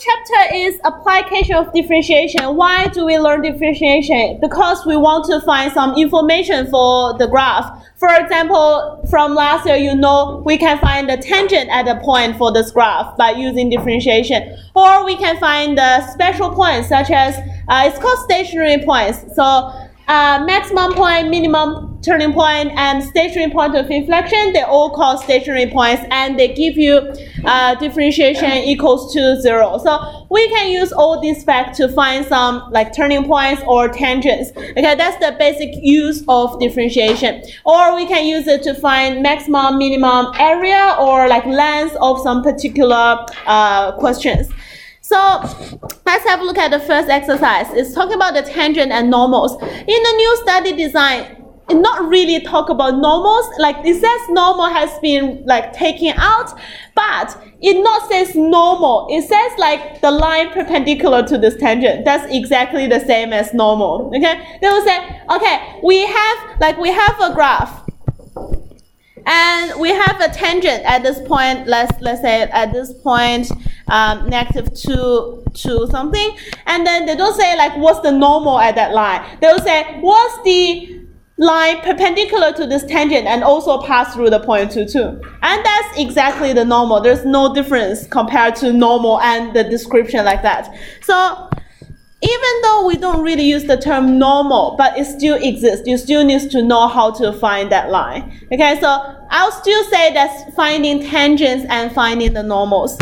chapter is application of differentiation. Why do we learn differentiation? Because we want to find some information for the graph. For example, from last year, you know, we can find the tangent at a point for this graph by using differentiation. Or we can find the special points, such as, it's called stationary points. So maximum point, minimum turning point, and stationary point of inflection, they all call stationary points, and they give you differentiation equals to 0. So we can use all these facts to find some like turning points or tangents. Okay, that's the basic use of differentiation. Or we can use it to find maximum, minimum area or like length of some particular questions. So let's have a look at the first exercise. It's talking about the tangent and normals. In the new study design, it not really talk about normals. Like it says normal has been like taken out, but it not says normal. It says like the line perpendicular to this tangent. That's exactly the same as normal. Okay, they will say, okay, we have a graph. And we have a tangent at this point, let's say at this point, negative 2 something. And then they don't say like what's the normal at that line. They'll say what's the line perpendicular to this tangent and also pass through the point 2, 2. And that's exactly the normal. There's no difference compared to normal and the description like that. So even though we don't really use the term normal, but it still exists. You still need to know how to find that line. Okay, so I'll still say that's finding tangents and finding the normals.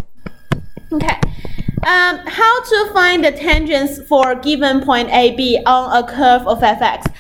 Okay, how to find the tangents for a given point AB on a curve of fx.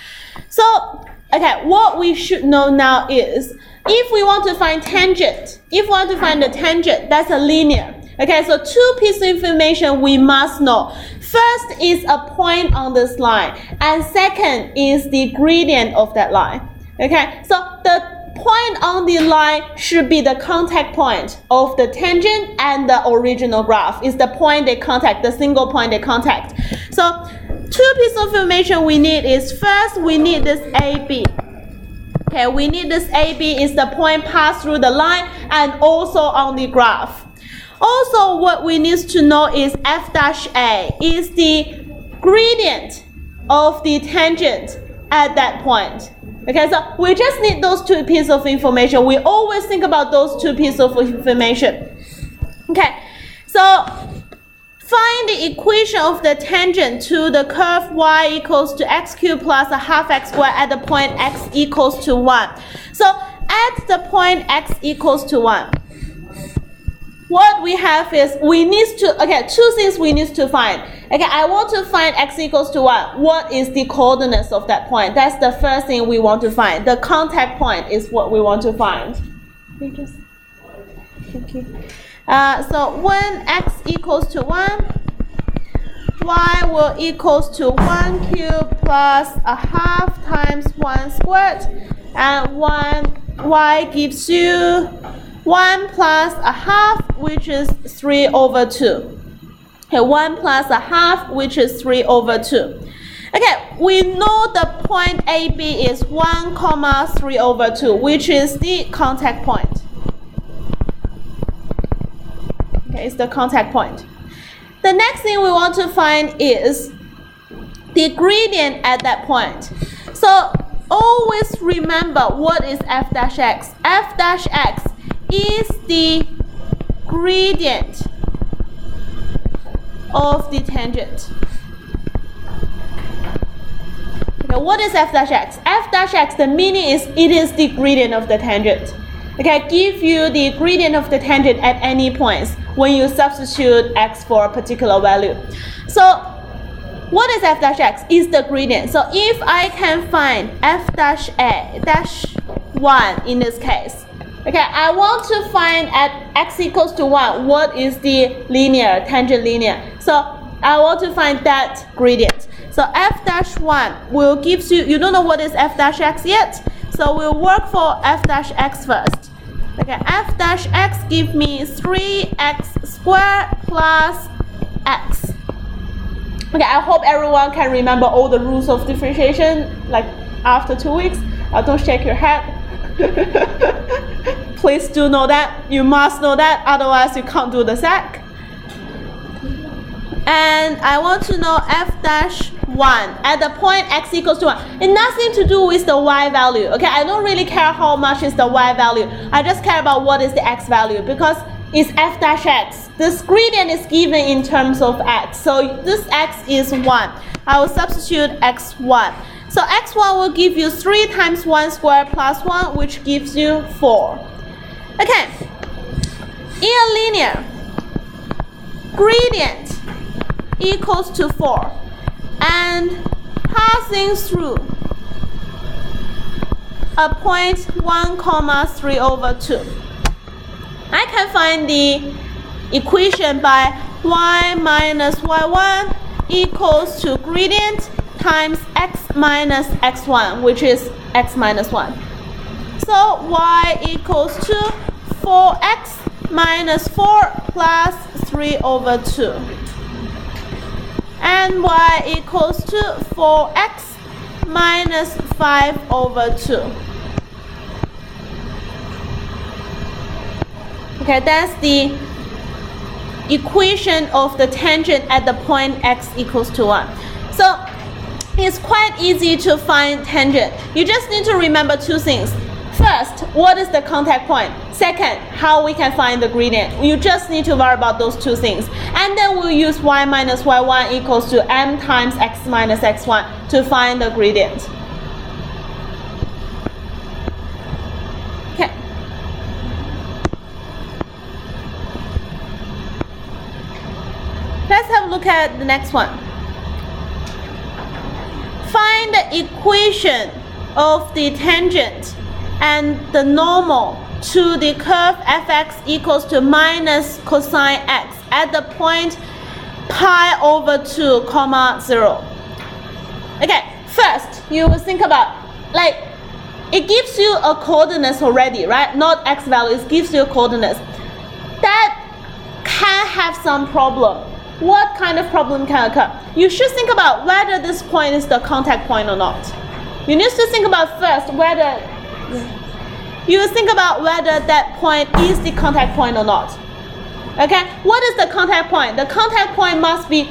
So, okay, what we should know now is, if we want to find tangent, if we want to find the tangent, that's a linear. Okay, so two pieces of information we must know. First is a point on this line, and second is the gradient of that line. Okay, so the point on the line should be the contact point of the tangent and the original graph. It's the point they contact, the single point they contact. So two pieces of information we need is, first we need this AB. Okay, we need this AB is the point passed through the line and also on the graph. Also, what we need to know is f dash a is the gradient of the tangent at that point. Okay, so we just need those two pieces of information. We always think about those two pieces of information. Okay, so find the equation of the tangent to the curve y equals to x cubed plus a half x squared at the point x equals to 1. So at the point x equals to 1, what we have is we need to, okay, two things we need to find. Okay, I want to find x equals to 1. What is the coordinates of that point? That's the first thing we want to find. The contact point is what we want to find. Thank you. So when x equals to 1, y will equals to 1 cubed plus a half times 1 squared, and y gives you 1 plus a half, which is 3 over 2. Okay, 1 plus a half, which is 3 over 2. Okay, we know the point AB is 1, 3 over 2, which is the contact point. Okay, it's the contact point. The next thing we want to find is the gradient at that point. So always remember what is f dash x. F dash x is the gradient of the tangent. Okay, what is f dash x? F dash x, the meaning is it is the gradient of the tangent. Okay, give you the gradient of the tangent at any points when you substitute x for a particular value. So what is f dash x? Is the gradient. So if I can find f dash a dash 1 in this case, okay, I want to find at x equals to 1 what is the linear, tangent linear. So I want to find that gradient. So f dash 1 will give you, you don't know what is f dash x yet, so we'll work for f dash x first. Okay, f dash x give me 3x squared plus x. Okay, I hope everyone can remember all the rules of differentiation like after 2 weeks. Don't shake your head. Please do know that. You must know that, otherwise you can't do the SAC. And I want to know f dash 1 at the point x equals to 1. It's nothing to do with the y value. Okay, I don't really care how much is the y value. I just care about what is the x value because it's f dash x. This gradient is given in terms of x. So this x is 1. I will substitute x1. So x1 will give you 3 times 1 squared plus 1, which gives you 4. Okay, in a linear, gradient equals to 4 and passing through a point 1 comma 3 over 2. I can find the equation by y minus y1 equals to gradient times x minus x1, which is x minus 1. So y equals to 4x minus 4 plus 3 over 2. And y equals to 4x minus 5 over 2. Okay, that's the equation of the tangent at the point x equals to 1. So it's quite easy to find tangent. You just need to remember 2 things. First, what is the contact point? Second, how we can find the gradient. You just need to worry about those 2 things. And then we'll use y minus y1 equals to m times x minus x1 to find the gradient. Okay. Let's have a look at the next one. Find the equation of the tangent and the normal to the curve fx equals to minus cosine x at the point pi over 2 comma 0. Okay, first you will think about, like, it gives you a coordinates already, right? Not x value, it gives you coordinates. That can have some problem. What kind of problem can occur? You should think about whether this point is the contact point or not. You need to think about first whether that point is the contact point or not. Okay, what is the contact point? The contact point must be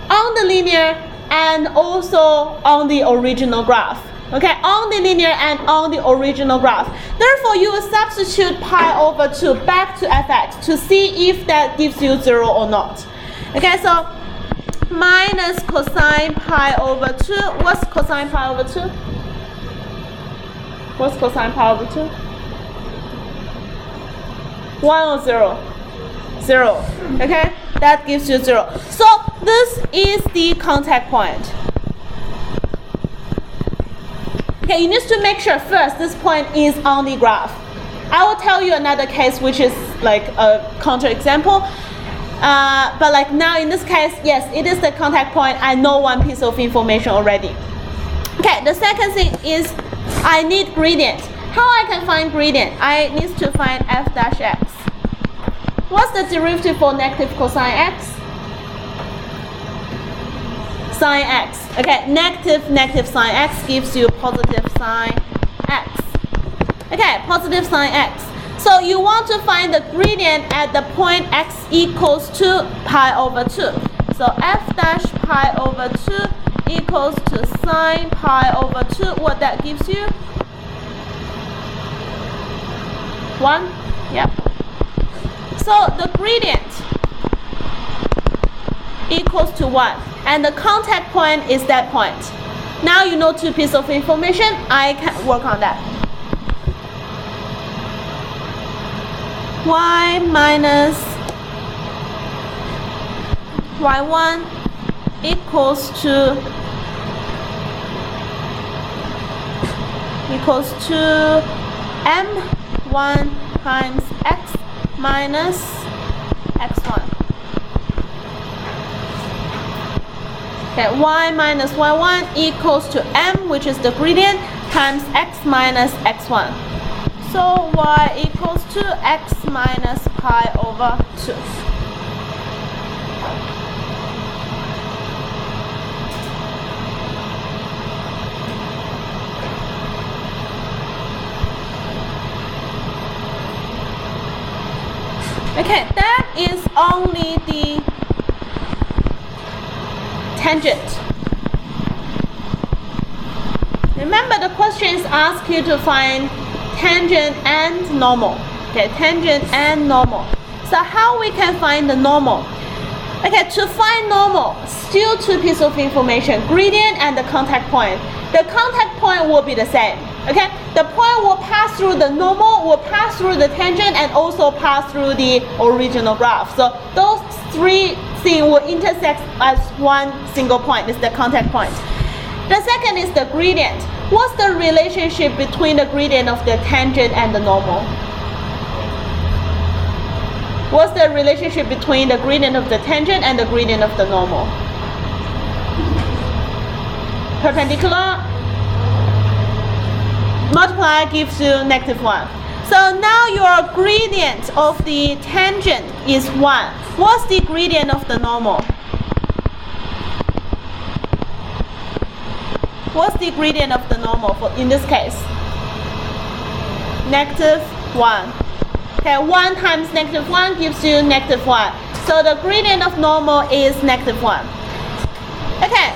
on the linear and also on the original graph. Okay, on the linear and on the original graph. Therefore, you will substitute pi over 2 back to fx to see if that gives you 0 or not. Okay, so minus cosine pi over 2. What's cosine pi over 2? What's cosine pi over 2? 1 or 0? 0. Okay, that gives you 0. So this is the contact point. Okay, you need to make sure first this point is on the graph. I will tell you another case which is like a counterexample. But like now in this case, yes, it is the contact point. I know one piece of information already. Okay, the second thing is I need gradient. How I can find gradient? I need to find f dash x. What's the derivative for negative cosine x? Sine x. Okay, negative sine x gives you positive sine x. Okay, positive sine x. So you want to find the gradient at the point x equals to pi over 2. So f dash pi over 2 equals to sine pi over 2. What that gives you? 1? Yep. So the gradient equals to 1. And the contact point is that point. Now you know 2 pieces of information. I can work on that. Y minus y1 equals to m1 times x minus x1. Okay, y minus y1 equals to m, which is the gradient, times x minus x1. So y equals to x minus pi over 2. Okay, that is only the tangent. Remember, the questions ask you to find tangent and normal. Okay, tangent and normal. So how we can find the normal? Okay, to find normal, still two pieces of information, gradient and the contact point. The contact point will be the same. Okay, the point will pass through the normal, will pass through the tangent, and also pass through the original graph. So those three things will intersect as one single point. It's the contact point. The second is the gradient. What's the relationship between the gradient of the tangent and the normal? What's the relationship between the gradient of the tangent and the gradient of the normal? Perpendicular. Multiply gives you -1. So now your gradient of the tangent is 1. What's the gradient of the normal? What's the gradient of the normal for in this case? -1. Okay, 1 times -1 gives you -1. So the gradient of normal is -1. Okay,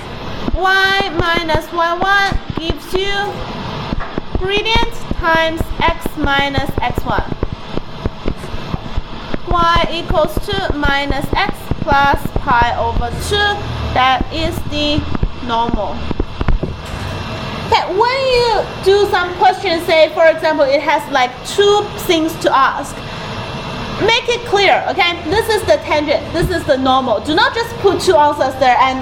y minus y1 gives you gradient times x minus x1. Y equals to minus x plus pi over 2. That is the normal. Okay, when you do some questions, say for example it has like 2 things to ask, make it clear, okay? This is the tangent, this is the normal. Do not just put 2 answers there and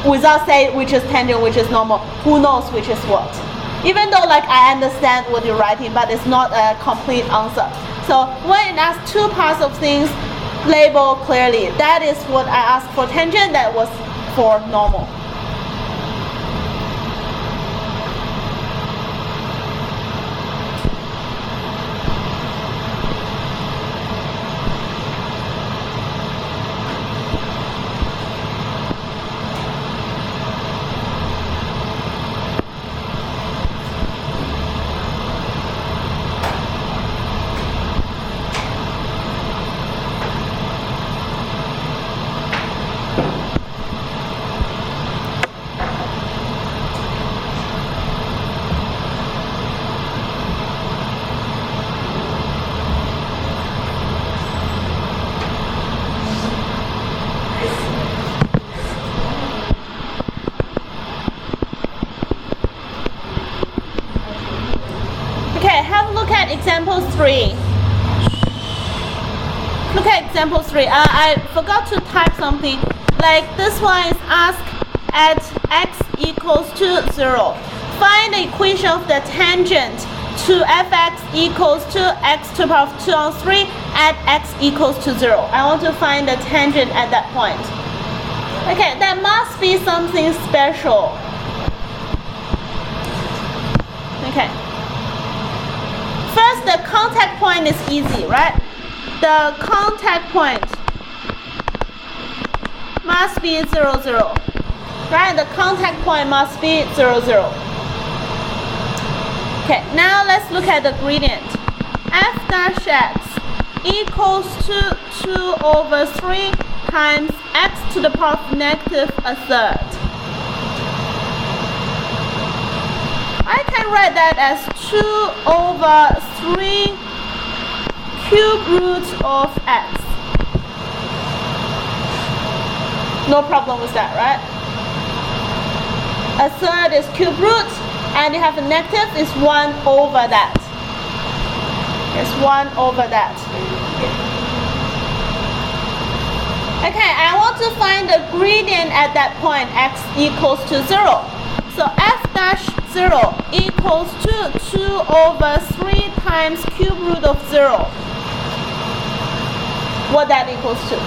without saying which is tangent, which is normal. Who knows which is what? Even though like I understand what you're writing, but it's not a complete answer. So when it asks 2 parts of things, label clearly. That is what I asked for tangent, that was for normal. Example 3. Look at example 3. I forgot to type something. Like this one is asked at x equals to 0. Find the equation of the tangent to fx equals to x to the power of 2 on 3 at x equals to 0. I want to find the tangent at that point. Okay, that must be something special. Okay. First, the contact point is easy, right? The contact point must be 0, 0. Right? The contact point must be 0, 0. Okay, now let's look at the gradient. F dash x equals to 2 over 3 times x to the power of -1/3. I can write that as 2 over 3 cube root of x. No problem with that, right? 1/3 is cube root, and you have a negative is 1 over that. It's 1 over that. Okay, I want to find the gradient at that point, x equals to 0. So f dash 0 equals to 2 over 3 times cube root of 0. What that equals to?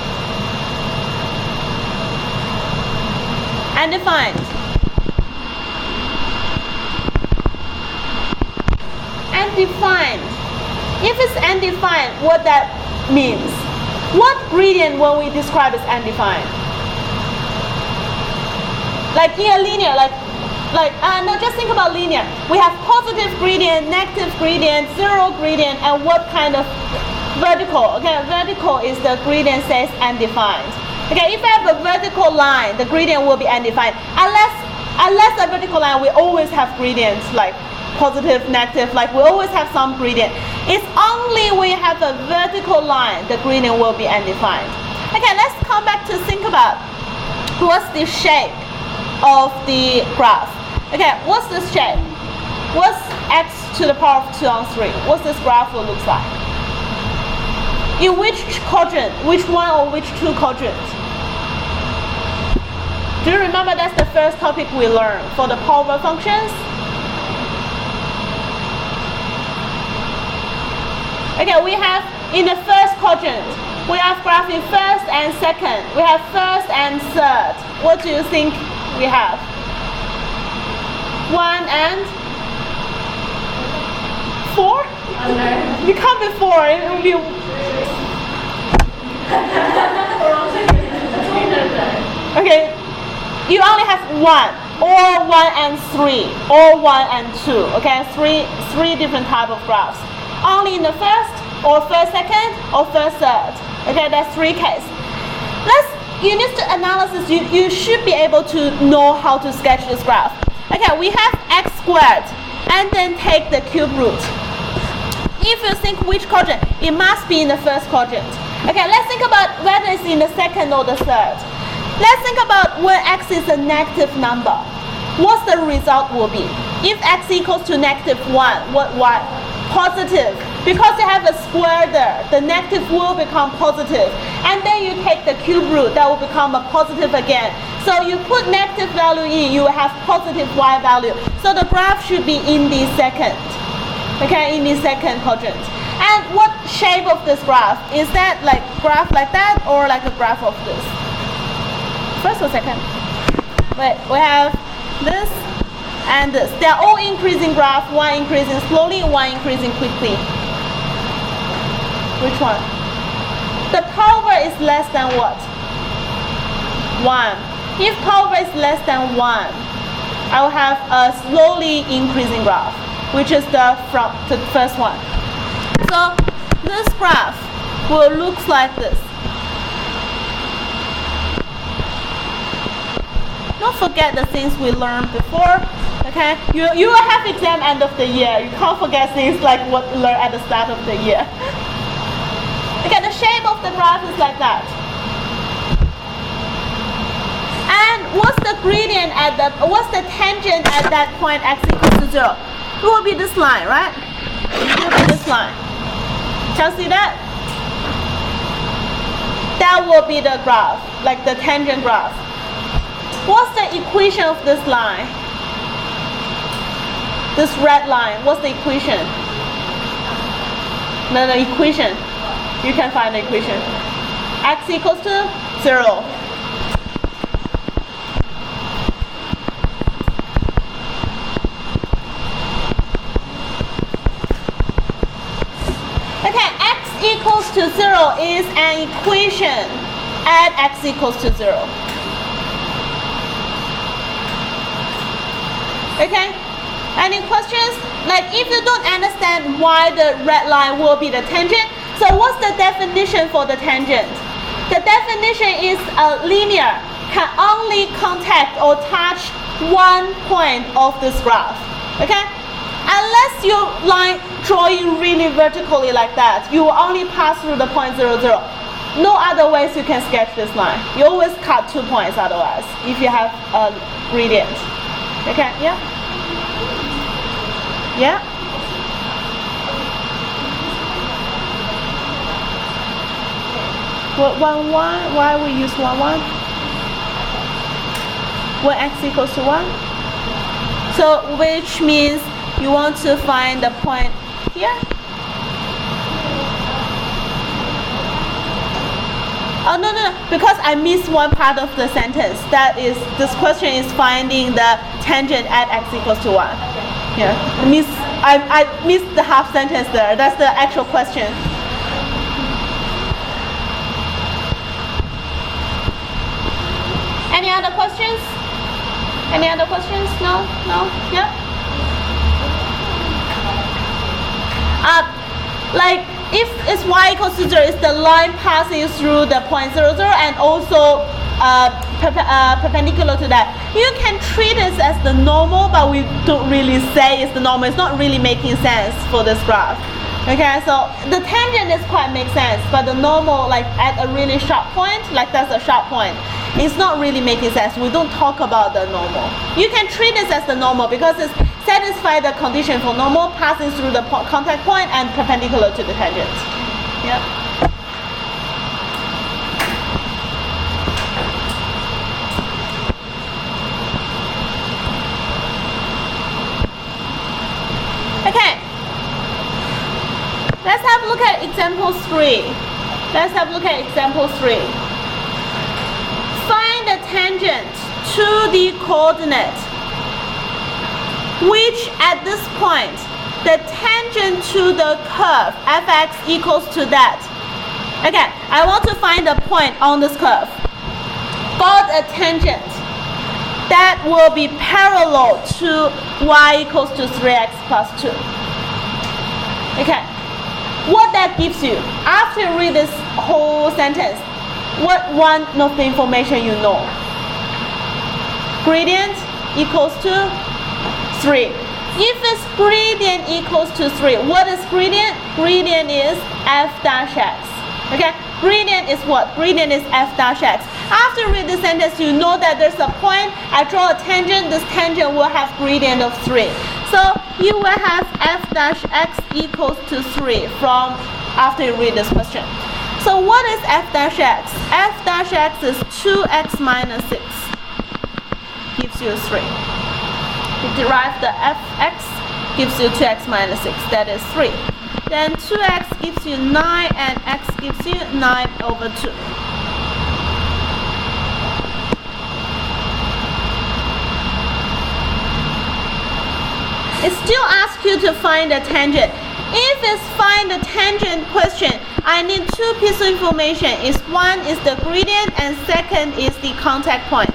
Undefined. Undefined. If it's undefined, what that means? What gradient when we describe as undefined? Like in a linear, no, just think about linear. We have positive gradient, negative gradient, 0 gradient, and what kind of vertical? Okay, vertical is the gradient says undefined. Okay, if I have a vertical line, the gradient will be undefined. Unless the vertical line, we always have gradients like positive, negative, like we always have some gradient. It's only when you have a vertical line, the gradient will be undefined. Okay, let's come back to think about what's the shape of the graph. Okay, what's this shape? What's x to the power of 2 on 3? What's this graph will look like? In which quadrant? Which one or which two quadrants? Do you remember that's the first topic we learned for the power over functions? Okay, we have in the first quadrant, we have graph in first and second. We have first and third. What do you think we have? 1 and 4? You can't be 4. It will be. Okay, you only have 1, or 1 and 3, or 1 and 2. Okay, three different type of graphs. Only in the first, or first second, or first third. Okay, that's 3 cases. You need to analysis. You should be able to know how to sketch this graph. Okay, we have x squared, and then take the cube root. If you think which quadrant, it must be in the first quadrant. Okay, let's think about whether it's in the second or the third. Let's think about when x is a negative number. What's the result will be? If x equals to -1, what? Positive. Because you have a square there, the negative will become positive. And then you take the cube root, that will become a positive again. So you put negative value in, you will have positive y value. So the graph should be in the second. Okay, in the second quadrant. And what shape of this graph? Is that like graph like that or like a graph of this? First or second? Wait, we have this and this. They are all increasing graph, one increasing slowly, one increasing quickly. Which one? The power is less than what? 1. If power is less than 1, I will have a slowly increasing graph, which is the first one. So this graph will look like this. Don't forget the things we learned before. Okay, you will have exam end of the year. You can't forget things like what you learned at the start of the year. Okay, the shape of the graph is like that. And what's the gradient what's the tangent at that point x equals to 0? It will be this line, right? It will be this line. Can you see that? That will be the graph, like the tangent graph. What's the equation of this line? This red line, what's the equation? No, equation. You can find the equation. X equals to 0. Okay, x equals to 0 is an equation at x equals to 0. Okay? Any questions? Like if you don't understand why the red line will be the tangent, so what's the definition for the tangent? The definition is a linear can only contact or touch one point of this graph. Okay? Unless you line drawing really vertically like that, you will only pass through the point 0, 0. No other ways you can sketch this line. You always cut 2 points otherwise if you have a gradient. Okay? Yeah? Yeah? What 1, 1? Why we use 1, 1? When x equals to 1? So which means you want to find the point here? Oh no, because I missed one part of the sentence. That is, this question is finding the tangent at x equals to 1. Yeah, I missed the half sentence there. That's the actual question. Any other questions? Any other questions? No? Yeah? Like if it's y equals to 0, it's the line passing through the point 0, 0, and also perpendicular to that. You can treat this as the normal, but we don't really say it's the normal. It's not really making sense for this graph. Okay, so the tangent is quite makes sense, but the normal, like at a really sharp point, like that's a sharp point, it's not really making sense. We don't talk about the normal. You can treat this as the normal because it's satisfy the condition for normal passing through the contact point and perpendicular to the tangent. Yep. Okay. Let's have a look at example 3. Let's have a look at example 3. Find the tangent to the coordinate, which at this point, the tangent to the curve fx equals to that. Okay, I want to find a point on this curve. Got a tangent that will be parallel to y equals to 3x plus 2. Okay. What that gives you, after you read this whole sentence, what one of the information you know? Gradient equals to 3. If it's gradient equals to 3, what is gradient? Gradient is f dash x. Okay, gradient is what? Gradient is f dash x. After you read this sentence, you know that there's a point. I draw a tangent. This tangent will have gradient of 3. So you will have f dash x equals to 3 from after you read this question. So what is f dash x? F dash x is 2x minus 6. Gives you 3. You derive the fx, gives you 2x minus 6. That is 3. Then 2x gives you 9 and x gives you 9 over 2. It still asks you to find the tangent. If it's find the tangent question, I need two pieces of information. One is the gradient and second is the contact point.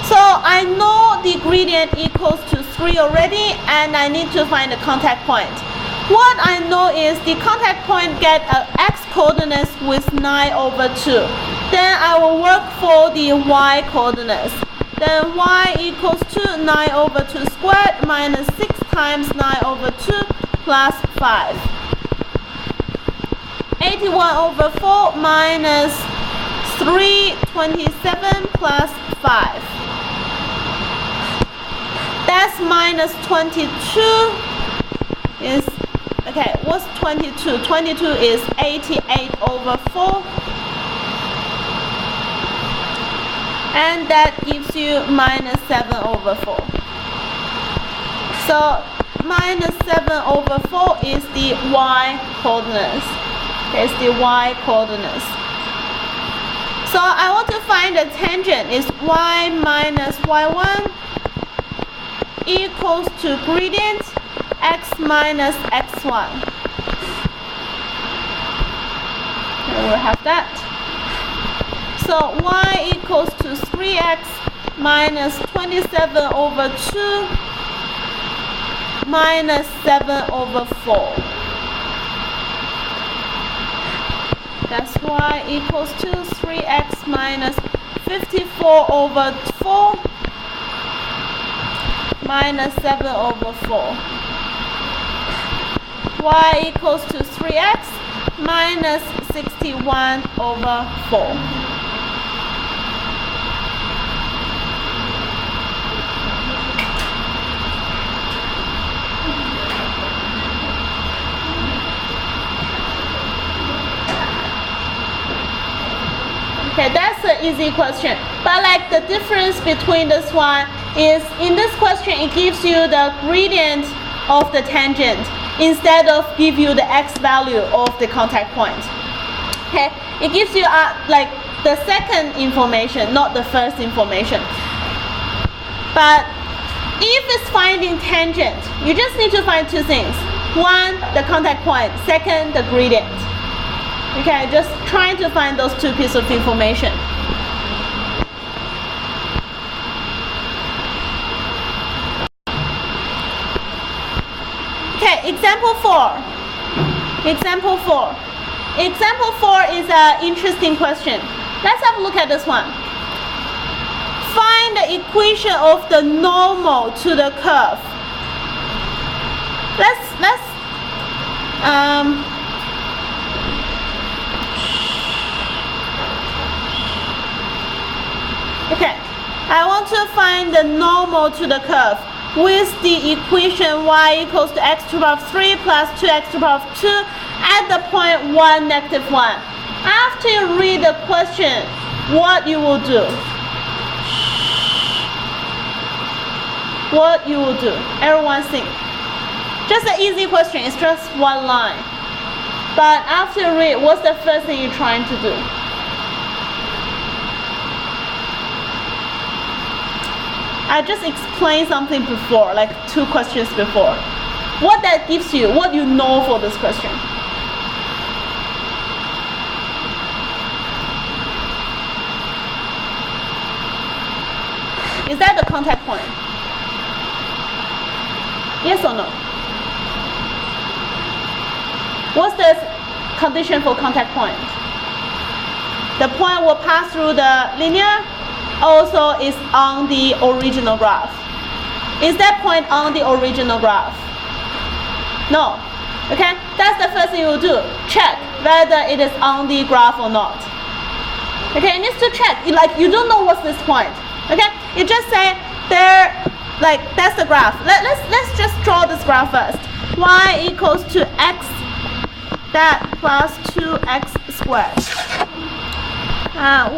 So I know the gradient equals to 3 already, and I need to find the contact point. What I know is the contact point get x coordinates with 9 over 2. Then I will work for the y coordinates. Then y equals to 9 over 2 squared minus 6 times 9 over 2 plus 5. 81 over 4 minus 327 plus 5. That's minus 22 is, okay, what's 22? 22 is 88 over 4. And that gives you minus 7 over 4. So minus 7 over 4 is the y coordinates. It's the y coordinates. So I want to find the tangent is y minus y1 equals to gradient x minus x1. And we'll have that. So y equals to 3x minus 27 over 2 minus 7 over 4. That's y equals to 3x minus 54 over 4 minus 7 over 4. Y equals to 3x minus 61 over 4. Okay, that's an easy question. But like the difference between this one is in this question it gives you the gradient of the tangent instead of give you the x value of the contact point. Okay, it gives you like the second information, not the first information. But if it's finding tangent, you just need to find two things. One, the contact point. Second, the gradient. Okay, just trying to find those two pieces of information. Okay, example 4. Example 4. Example 4 is an interesting question. Let's have a look at this one. Find the equation of the normal to the curve. Okay, I want to find the normal to the curve with the equation y equals to x to the power of 3 plus 2x to the power of 2 at the point 1, negative 1. After you read the question, what you will do? What you will do? Everyone think. Just an easy question, it's just one line. But after you read, what's the first thing you're trying to do? I just explained something before, like 2 questions before. What that gives you, what you know for this question. Is that the contact point? Yes or no? What's the condition for contact point? The point will pass through the linear, also is on the original graph. Is that point on the original graph? No. Okay, that's the first thing you will do. Check whether it is on the graph or not. Okay, it needs to check. Like you don't know what's this point. Okay, you just say there, like that's the graph. Let's just draw this graph first. Y equals to x that plus 2x squared.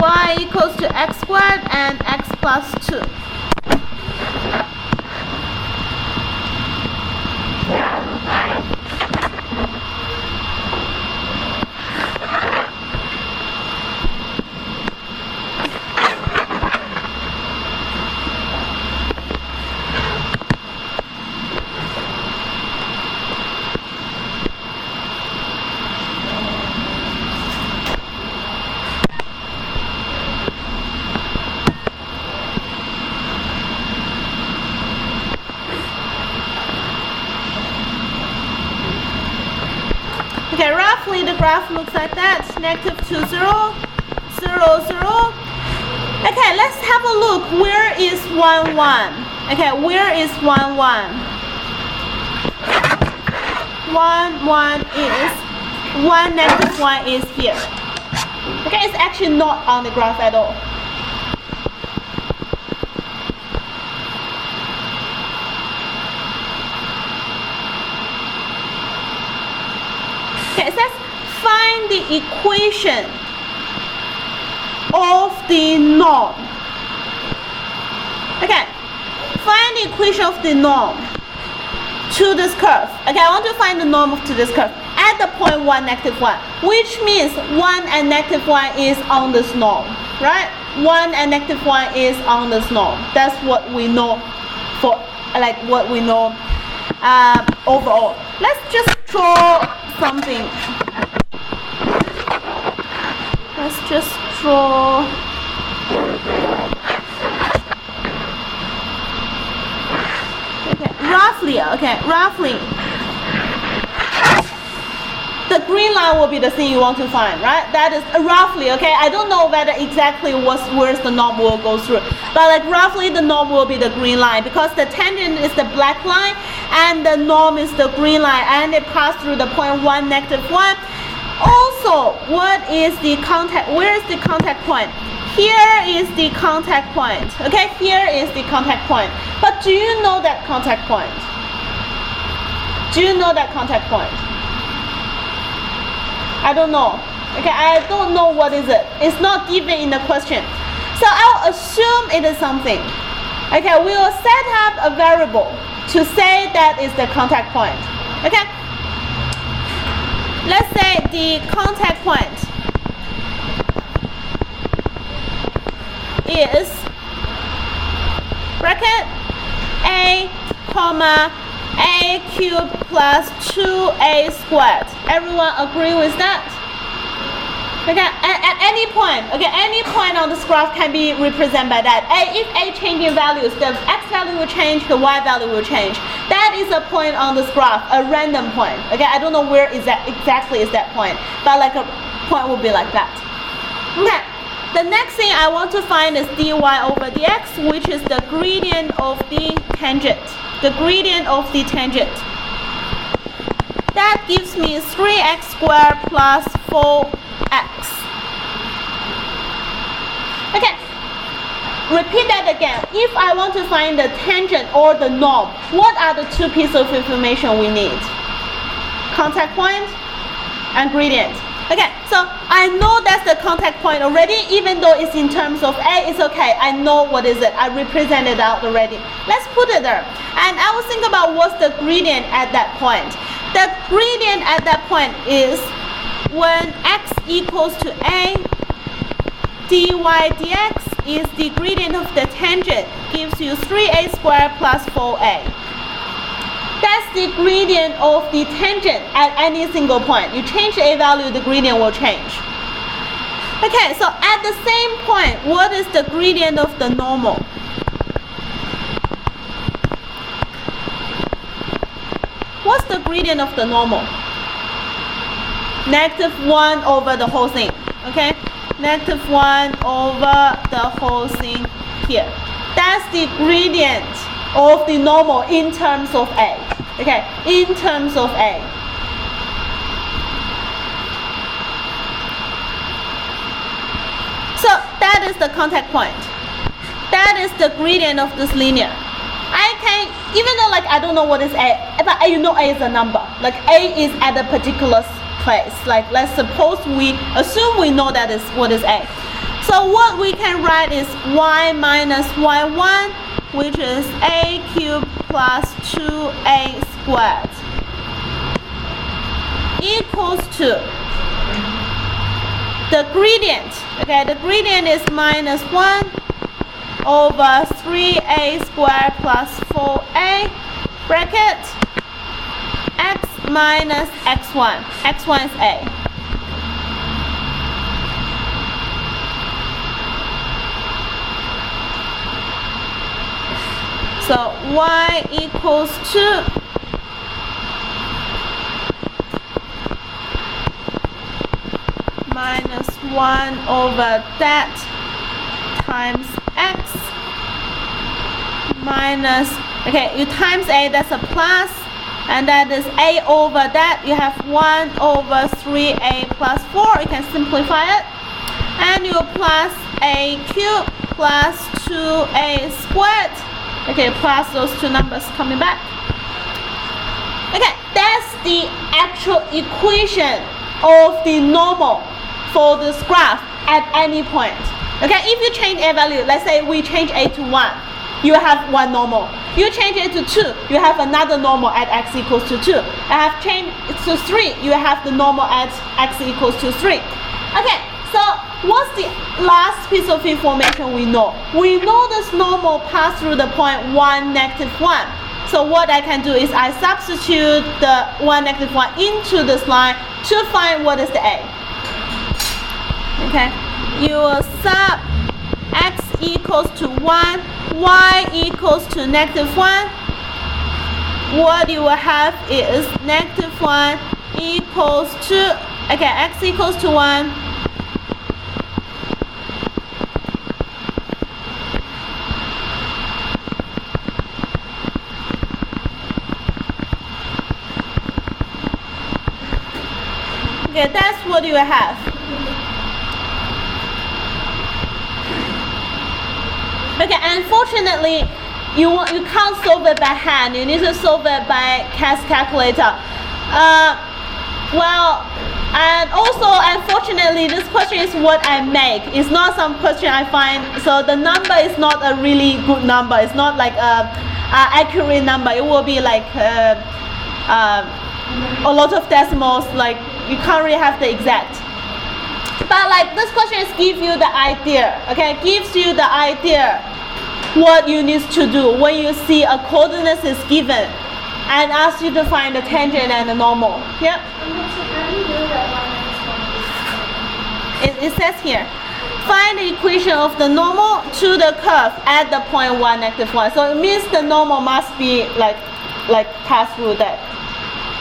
Y equals to x squared and x plus 2. Okay, roughly the graph looks like that. Negative 2, 0, 0, 0. Okay, let's have a look. Where is 1, 1? Okay, where is 1, 1? 1, 1 is 1, negative 1 is here. Okay, it's actually not on the graph at all. Okay, it says find the equation of the norm. Okay, find the equation of the norm to this curve. Okay, I want to find the norm to this curve at the point 1, negative 1, which means 1 and negative 1 is on this norm, right? 1 and negative 1 is on this norm. That's what we know for, like what we know overall. Let's just draw something. Let's just draw. Okay, roughly. The green line will be the thing you want to find, right? That is roughly, okay? I don't know whether exactly where's the norm will go through, but like roughly the norm will be the green line because the tangent is the black line and the norm is the green line and it passed through the point 1, negative 1. Also, what is the contact? Where is the contact point? Here is the contact point. Okay, here is the contact point. But do you know that contact point? Do you know that contact point? I don't know. Okay, I don't know what is it. It's not given in the question. So I'll assume it is something. Okay, we will set up a variable to say that is the contact point. Okay? Let's say the contact point is bracket a comma a cubed plus 2a squared. Everyone agree with that? Okay, and any point, okay, any point on this graph can be represented by that. If A changing values, the X value will change, the Y value will change. That is a point on this graph, a random point. Okay, I don't know where exactly is that point, but like a point will be like that. Okay, the next thing I want to find is dy over dx, which is the gradient of the tangent. The gradient of the tangent. That gives me 3x squared plus 4x. Okay, repeat that again. If I want to find the tangent or the norm, what are the two pieces of information we need? Contact point and gradient. Okay, so I know that's the contact point already, even though it's in terms of A, it's okay. I know what is it. I represent it out already. Let's put it there. And I will think about what's the gradient at that point. The gradient at that point is when x equals to A, dy dx is the gradient of the tangent, gives you 3a squared plus 4a. That's the gradient of the tangent at any single point. You change the a value, the gradient will change. Okay, so at the same point, what is the gradient of the normal? What's the gradient of the normal? -1 over the whole thing. Okay, -1 over the whole thing here. That's the gradient of the normal in terms of A. Okay, in terms of A. So that is the contact point. That is the gradient of this linear. I can, even though like I don't know what is A, but you know A is a number. Like A is at a particular place. Like let's suppose we assume we know that is what is A. So what we can write is y minus y1, which is a cubed plus 2a squared, equals to the gradient. Okay, the gradient is -1 over 3a squared plus 4a, bracket, x minus x1. x1 is A. So y equals to -1 over that times x minus, okay, you times A, that's a plus, and that is A over that, you have 1 over 3a plus 4, you can simplify it, and you plus a cubed plus 2a squared. Okay, plus those two numbers coming back. Okay, that's the actual equation of the normal for this graph at any point. Okay, if you change a value, let's say we change A to 1, you have one normal. You change it to 2, you have another normal at x equals to 2. I have changed it to 3, you have the normal at x equals to 3. Okay, so what's the last piece of information we know? We know this normal passed through the point 1, -1. So what I can do is I substitute the 1, -1 into this line to find what is the A. Okay, you will sub x equals to 1, y equals to -1. What you will have is -1 equals to, okay, x equals to 1. Okay, that's what you have. Okay, unfortunately, you can't solve it by hand. You need to solve it by CAS calculator. Well, and also, unfortunately, this question is what I make. It's not some question I find. So the number is not a really good number. It's not like a accurate number. It will be like a lot of decimals. Like you can't really have the exact. But like this question is give you the idea, okay? Gives you the idea what you need to do when you see a coordinate is given and asks you to find the tangent and the normal. Yep. So how do you know that y minus 1 is it says here, find the equation of the normal to the curve at the point 1, -1. So it means the normal must be like pass through that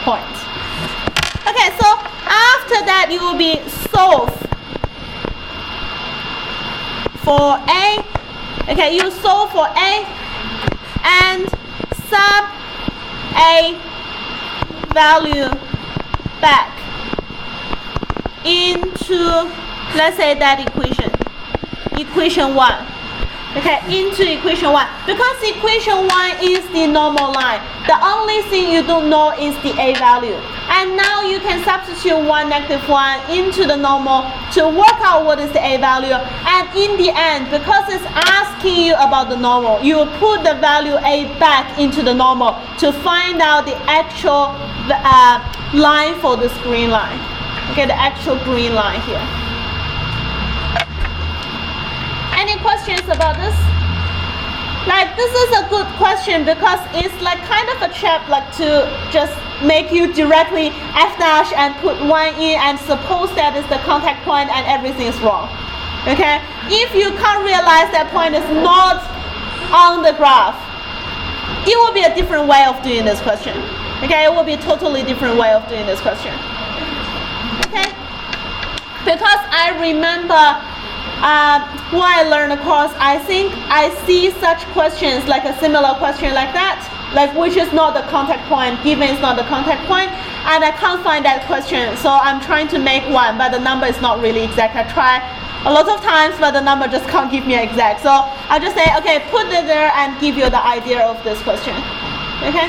point. Okay, so after that you will be solve for A. Okay, you solve for A and sub A value back into, let's say, that equation 1. Okay, into equation 1. Because equation 1 is the normal line, the only thing you don't know is the A value. And now you can substitute 1, -1 into the normal to work out what is the A value. And in the end, because it's asking you about the normal, you will put the value A back into the normal to find out the actual line for this green line. Okay, the actual green line here. Any questions about this? Like, this is a good question because it's like kind of a trap, like to just make you directly F dash and put 1 in and suppose that is the contact point and everything is wrong. Okay? If you can't realize that point is not on the graph, it will be a different way of doing this question. Okay? It will be a totally different way of doing this question. Okay? Because I remember when I learned the course, I think I see such questions, like a similar question like that, like which is not the contact point, given it's not the contact point, and I can't find that question, so I'm trying to make one, but the number is not really exact. I try a lot of times, but the number just can't give me exact. So I just say, okay, put it there and give you the idea of this question. Okay.